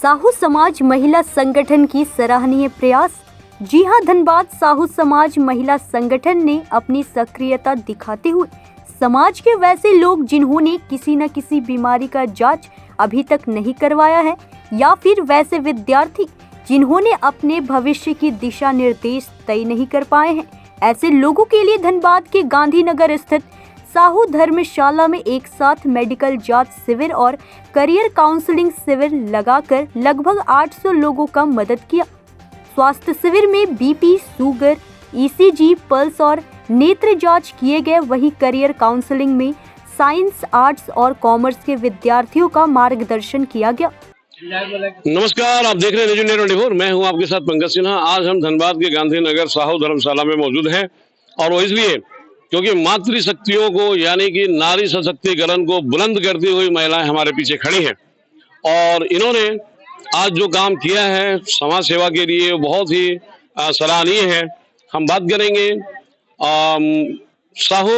साहू समाज महिला संगठन की सराहनीय प्रयास। जी हां, धनबाद साहू समाज महिला संगठन ने अपनी सक्रियता दिखाते हुए समाज के वैसे लोग जिन्होंने किसी न किसी बीमारी का जांच अभी तक नहीं करवाया है या फिर वैसे विद्यार्थी जिन्होंने अपने भविष्य की दिशा निर्देश तय नहीं कर पाए हैं, ऐसे लोगों के लिए धनबाद के गांधीनगर स्थित साहू धर्मशाला में एक साथ मेडिकल जांच शिविर और करियर काउंसलिंग शिविर लगाकर लगभग 800 लोगों का मदद किया। स्वास्थ्य शिविर में बीपी, शुगर, ईसीजी, पल्स और नेत्र जांच किए गए। वहीं करियर काउंसलिंग में साइंस, आर्ट्स और कॉमर्स के विद्यार्थियों का मार्गदर्शन किया गया। नमस्कार, आप देख रहे हैं न्यूज़ 24। मैं हूं आपके साथ पंकज सिन्हा। आज हम धनबाद के गांधीनगर साहू धर्मशाला में मौजूद हैं और वो इसलिए क्योंकि मातृशक्तियों को यानी कि नारी सशक्तिकरण को बुलंद करती हुई महिलाएं हमारे पीछे खड़ी हैं और इन्होंने आज जो काम किया है समाज सेवा के लिए बहुत ही सराहनीय है। हम बात करेंगे साहू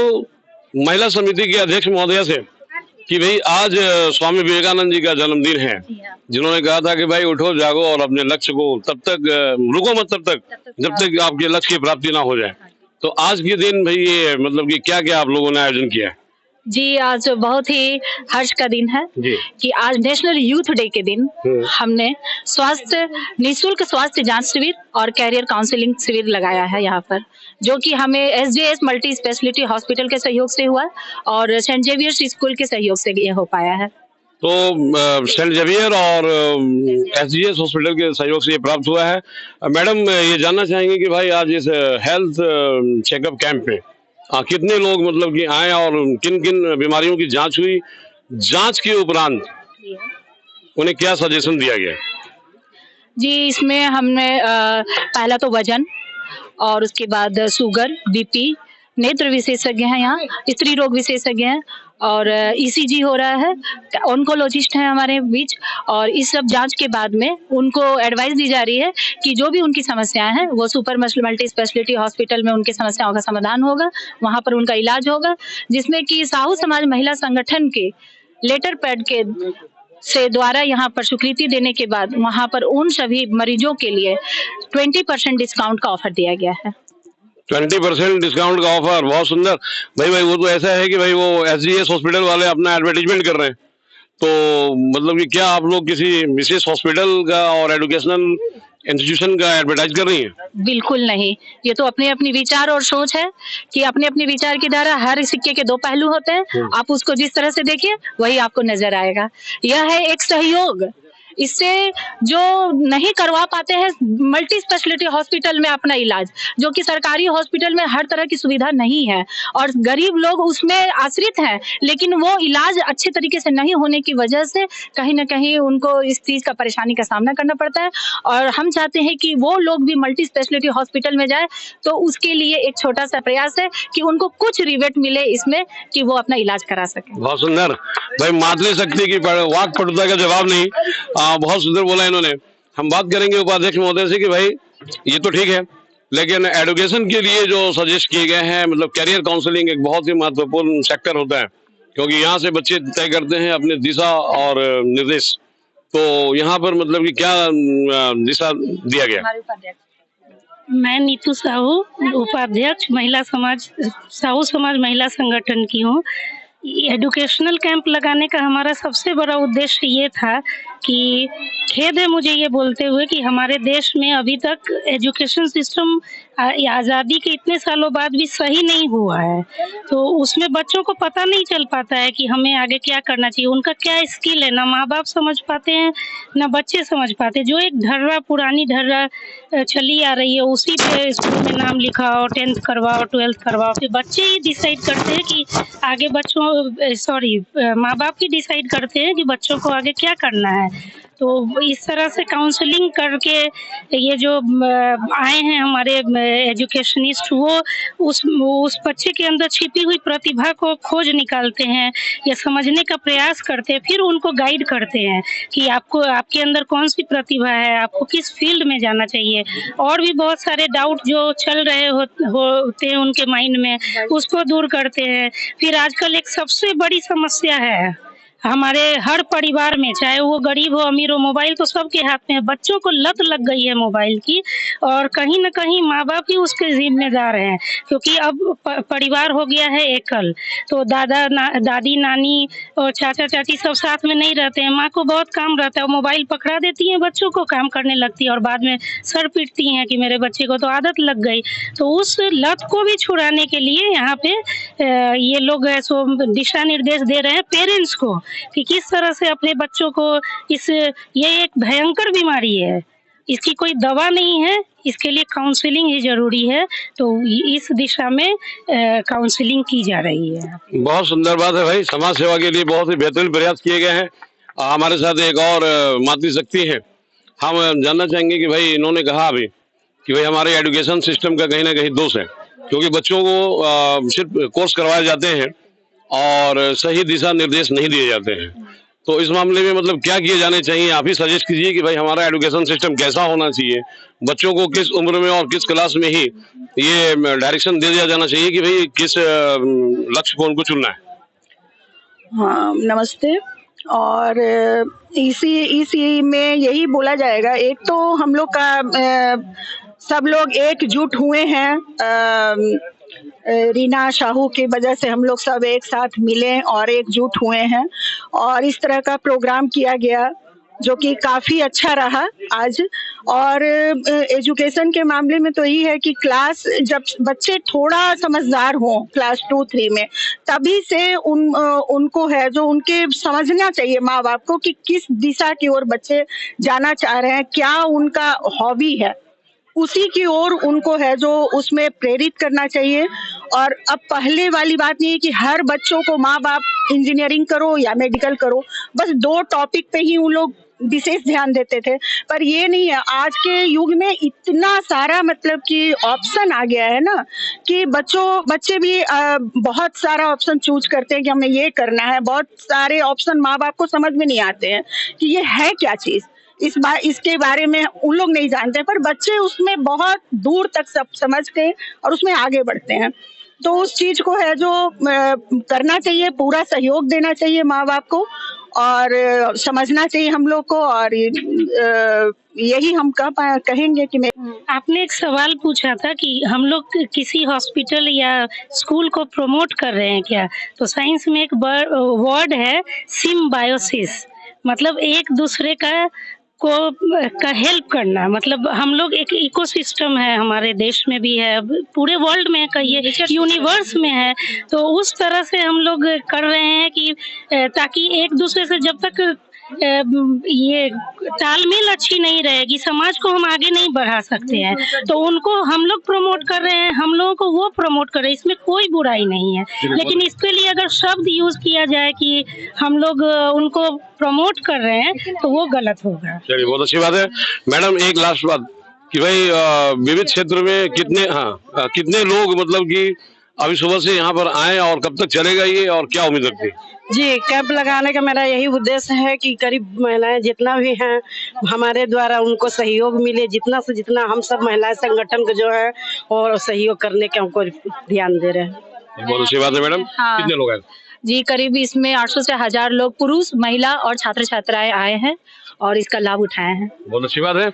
महिला समिति के अध्यक्ष महोदया से कि भाई आज स्वामी विवेकानंद जी का जन्मदिन है, जिन्होंने कहा था कि भाई उठो जागो और अपने लक्ष्य को तब तक रुको मत तब तक जब तक आपके लक्ष्य की प्राप्ति ना हो जाए। तो आज के दिन भाई ये मतलब कि क्या क्या आप लोगों ने आयोजन किया है? जी, आज बहुत ही हर्ष का दिन है कि आज नेशनल यूथ डे के दिन हमने निःशुल्क स्वास्थ्य जांच शिविर और कैरियर काउंसलिंग शिविर लगाया है यहाँ पर, जो कि हमें एसजेएस मल्टी स्पेशलिटी हॉस्पिटल के सहयोग से हुआ और सेंट जेवियर्स स्कूल के सहयोग से ये हो पाया है। तो सेंट जेवियर और एसजीएस हॉस्पिटल के सहयोग से ये प्राप्त हुआ है। मैडम, ये जानना चाहेंगे कि भाई आज इस हेल्थ चेकअप कैंप में कितने लोग मतलब कि आए और किन किन बीमारियों की जांच हुई, जांच के उपरांत उन्हें क्या सजेशन दिया गया? जी, इसमें हमने पहला तो वजन और उसके बाद शुगर, बीपी, नेत्र विशेषज्ञ हैं, यहाँ स्त्री रोग विशेषज्ञ हैं और ईसीजी हो रहा है, ऑन्कोलॉजिस्ट हैं हमारे बीच। और इस सब जांच के बाद में उनको एडवाइस दी जा रही है कि जो भी उनकी समस्याएं हैं वो सुपर मल्टी स्पेशलिटी हॉस्पिटल में उनकी समस्याओं का समाधान होगा, वहां पर उनका इलाज होगा, जिसमें कि साहू समाज महिला संगठन के लेटर पैड के से द्वारा यहाँ पर स्वीकृति देने के बाद वहां पर उन सभी मरीजों के लिए 20% डिस्काउंट का ऑफर दिया गया है। 20% डिस्काउंट का ऑफर, बहुत सुंदर। भाई वो तो ऐसा है कि भाई वो एसजीएस हॉस्पिटल वाले अपना एडवर्टाइजमेंट कर रहे हैं, तो मतलब कि क्या आप लोग किसी विशेष हॉस्पिटल का और एजुकेशनल इंस्टीट्यूशन का एडवर्टाइज कर रही हैं? बिल्कुल नहीं, ये तो अपने अपनी विचार और सोच है कि अपने अपने विचार की द्वारा हर सिक्के के दो पहलू होते हैं। आप उसको जिस तरह से देखिए वही आपको नजर आएगा। यह है एक सहयोग। इससे जो नहीं करवा पाते हैं मल्टी स्पेशलिटी हॉस्पिटल में अपना इलाज, जो कि सरकारी हॉस्पिटल में हर तरह की सुविधा नहीं है और गरीब लोग उसमें आश्रित हैं, लेकिन वो इलाज अच्छे तरीके से नहीं होने की वजह से कहीं ना कहीं उनको इस चीज का परेशानी का सामना करना पड़ता है। और हम चाहते हैं कि वो लोग भी मल्टी स्पेशलिटी हॉस्पिटल में जाए, तो उसके लिए एक छोटा सा प्रयास है कि उनको कुछ रिबेट मिले इसमें कि वो अपना इलाज करा सके। बहुत सुंदर भाई, मातृशक्ति की वाक पटुता का जवाब नहीं, बहुत सुंदर बोला इन्होंने। हम बात करेंगे उपाध्यक्ष महोदय से कि भाई ये तो ठीक है, लेकिन एजुकेशन के लिए जो सजेस्ट किए गए हैं, मतलब कैरियर काउंसलिंग एक बहुत ही महत्वपूर्ण सेक्टर होता है, क्योंकि यहाँ से बच्चे तय करते हैं अपनी दिशा और निर्देश। तो यहाँ पर मतलब कि क्या दिशा दिया गया? मैं नीतू साहू, उपाध्यक्ष साहू समाज महिला संगठन की हूँ। एजुकेशनल कैंप लगाने का हमारा सबसे बड़ा उद्देश्य ये था कि खेद है मुझे ये बोलते हुए कि हमारे देश में अभी तक एजुकेशन सिस्टम आज़ादी के इतने सालों बाद भी सही नहीं हुआ है, तो उसमें बच्चों को पता नहीं चल पाता है कि हमें आगे क्या करना चाहिए, उनका क्या स्किल है, ना माँ बाप समझ पाते हैं ना बच्चे समझ पाते। जो एक पुरानी ढर्रा चली आ रही है उसी पे स्कूल में नाम लिखाओ, 10th करवाओ, 12th करवाओ, फिर बच्चे ही डिसाइड करते हैं कि आगे माँ बाप ही डिसाइड करते हैं कि बच्चों को आगे क्या करना है। तो इस तरह से काउंसलिंग करके ये जो आए हैं हमारे एजुकेशनिस्ट, वो उस बच्चे के अंदर छिपी हुई प्रतिभा को खोज निकालते हैं या समझने का प्रयास करते हैं, फिर उनको गाइड करते हैं कि आपके अंदर कौन सी प्रतिभा है, आपको किस फील्ड में जाना चाहिए। और भी बहुत सारे डाउट जो चल रहे होते हैं उनके माइंड में, उसको दूर करते हैं। फिर आजकल एक सबसे बड़ी समस्या है हमारे हर परिवार में, चाहे वो गरीब हो अमीर हो, मोबाइल तो सबके हाथ में है। बच्चों को लत लग गई है मोबाइल की, और कहीं ना कहीं माँ बाप ही उसके जिम्मेदार हैं, क्योंकि अब परिवार हो गया है एकल। तो दादी नानी और चाचा चाची सब साथ में नहीं रहते हैं। माँ को बहुत काम रहता है, वो मोबाइल पकड़ा देती है, बच्चों को काम करने लगती है और बाद में सर पीटती हैं कि मेरे बच्चे को तो आदत लग गई। तो उस लत को भी छुड़ाने के लिए यहाँ पे ये लोग सो दिशा निर्देश दे रहे हैं पेरेंट्स को कि किस तरह से अपने बच्चों को ये एक भयंकर बीमारी है, इसकी कोई दवा नहीं है, इसके लिए काउंसलिंग ही जरूरी है। तो इस दिशा में काउंसलिंग की जा रही है। बहुत सुंदर बात है भाई, समाज सेवा के लिए बहुत ही बेहतरीन प्रयास किए गए हैं। हमारे साथ एक और मातृशक्ति है, हम जानना चाहेंगे कि भाई इन्होंने कहा अभी कि भाई हमारे एजुकेशन सिस्टम का कहीं ना कहीं दोष है, क्योंकि बच्चों को सिर्फ कोर्स करवाए जाते हैं और सही दिशा निर्देश नहीं दिए जाते हैं। तो इस मामले में मतलब क्या किए जाने चाहिए, आप ही सजेस्ट कीजिए कि भाई हमारा एजुकेशन सिस्टम कैसा होना चाहिए, बच्चों को किस उम्र में और किस क्लास में ही ये डायरेक्शन दे दिया जाना चाहिए कि भाई किस लक्ष्य को उनको चुनना है। हाँ, नमस्ते। और इसी में यही बोला जाएगा, एक तो हम लोग का सब लोग एकजुट हुए हैं। रीना शाहू की वजह से हम लोग सब एक साथ मिले और एकजुट हुए हैं और इस तरह का प्रोग्राम किया गया जो कि काफी अच्छा रहा आज। और एजुकेशन के मामले में तो यही है कि क्लास जब बच्चे थोड़ा समझदार हों क्लास 2-3 में, तभी से उनको है जो उनके समझना चाहिए माँ बाप को कि किस दिशा की ओर बच्चे जाना चाह रहे हैं, क्या उनका हॉबी है, उसी की ओर उनको है जो उसमें प्रेरित करना चाहिए। और अब पहले वाली बात नहीं है कि हर बच्चों को माँ बाप इंजीनियरिंग करो या मेडिकल करो, बस 2 टॉपिक पे ही उन लोग विशेष ध्यान देते थे, पर ये नहीं है। आज के युग में इतना सारा मतलब कि ऑप्शन आ गया है ना कि बच्चे भी बहुत सारा ऑप्शन चूज करते हैं कि हमें ये करना है। बहुत सारे ऑप्शन माँ बाप को समझ में नहीं आते हैं कि ये है क्या चीज, इसके बारे में उन लोग नहीं जानते, पर बच्चे उसमें बहुत दूर तक सब समझते हैं और उसमें आगे बढ़ते हैं। तो उस चीज को है जो करना चाहिए, पूरा सहयोग देना चाहिए माँ बाप को और समझना चाहिए हम लोग को। और यही हम कहेंगे कि मैं आपने एक सवाल पूछा था कि हम लोग किसी हॉस्पिटल या स्कूल को प्रमोट कर रहे हैं क्या, तो साइंस में एक वर्ड है सिम्बायोसिस, मतलब एक दूसरे का हेल्प करना। मतलब हम लोग एक इकोसिस्टम है, हमारे देश में भी है, पूरे वर्ल्ड में कहिए, यूनिवर्स में है। तो उस तरह से हम लोग कर रहे हैं कि ताकि एक दूसरे से जब तक ये तालमेल अच्छी नहीं रहेगी, समाज को हम आगे नहीं बढ़ा सकते हैं। तो उनको हम लोग प्रमोट कर रहे हैं, हम लोगों को वो प्रमोट कर रहे हैं, इसमें कोई बुराई नहीं है। लेकिन इसके लिए अगर शब्द यूज किया जाए कि हम लोग उनको प्रमोट कर रहे हैं तो वो गलत होगा। चलिए, बहुत अच्छी बात है। मैडम, एक लास्ट बात कि भाई विविध क्षेत्र में कितने लोग मतलब कि अभी सुबह से यहाँ पर आए और कब तक चलेगा ये, और क्या उम्मीद रखती है? जी, कैंप लगाने का मेरा यही उद्देश्य है कि करीब महिलाएं जितना भी हैं हमारे द्वारा उनको सहयोग मिले, जितना से जितना हम सब महिला संगठन को जो है और सहयोग करने के हमको ध्यान दे रहे हैं। बहुत अच्छी बात है मैडम। हाँ। कितने लोग आए? जी, करीब इसमें 800 से 1000 लोग पुरुष, महिला और छात्र छात्राएं आए हैं और इसका लाभ उठाए हैं। बहुत अच्छी बात है।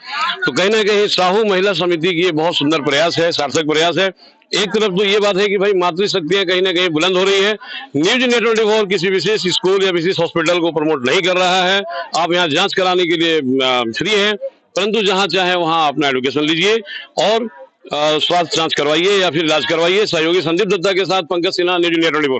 तो कहीं ना कहीं साहू महिला समिति की ये बहुत सुंदर प्रयास है, सार्थक प्रयास है। एक तरफ तो ये बात है कि भाई मातृशक्तियां कहीं ना कहीं बुलंद हो रही है। न्यूज नेटवर्क 24 किसी विशेष स्कूल या विशेष हॉस्पिटल को प्रमोट नहीं कर रहा है। आप यहाँ जांच कराने के लिए फ्री हैं, परंतु जहाँ चाहे वहाँ अपना एडुकेशन लीजिए और स्वास्थ्य जांच करवाइए या फिर इलाज करवाइए। सहयोगी संदीप दत्ता के साथ पंकज सिन्हा, न्यूज नेटवर्क 24।